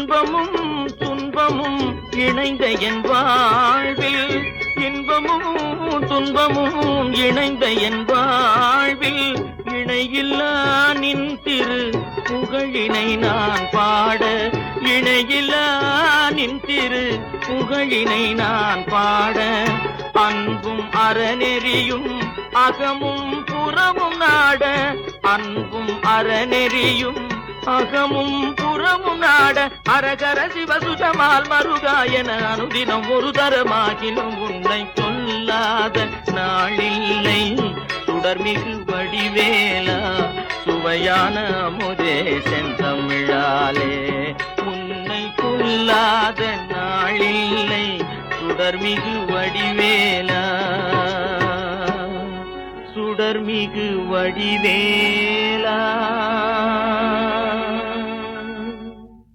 இன்பமும் துன்பமும் இணைந்த என் வாழ்வில், இன்பமும் துன்பமும் இணைந்த என் வாழ்வில், இணையில்லா நின் திரு புகழினை நான் பாட, இணையில்லா நின் திரு புகழினை நான் பாட, அன்பும் அறநெறியும் அகமும் புறமும் நாட, அன்பும் அறநெறியும் அகமும் புறமும் நாட, அரகர சிவசுஜமால் மருகா என அனுதினம் ஒரு தரமாகிலும் உன்னை சொல்லாத நாளில்லை. சுடர்மிகு வடிவேலா சுவையான அமுதே செந்தமிழாலே, உன்னை கொல்லாத நாளில்லை. சுடர்மிகு வடிவேலா சுடர்மிகு வடிவேலா.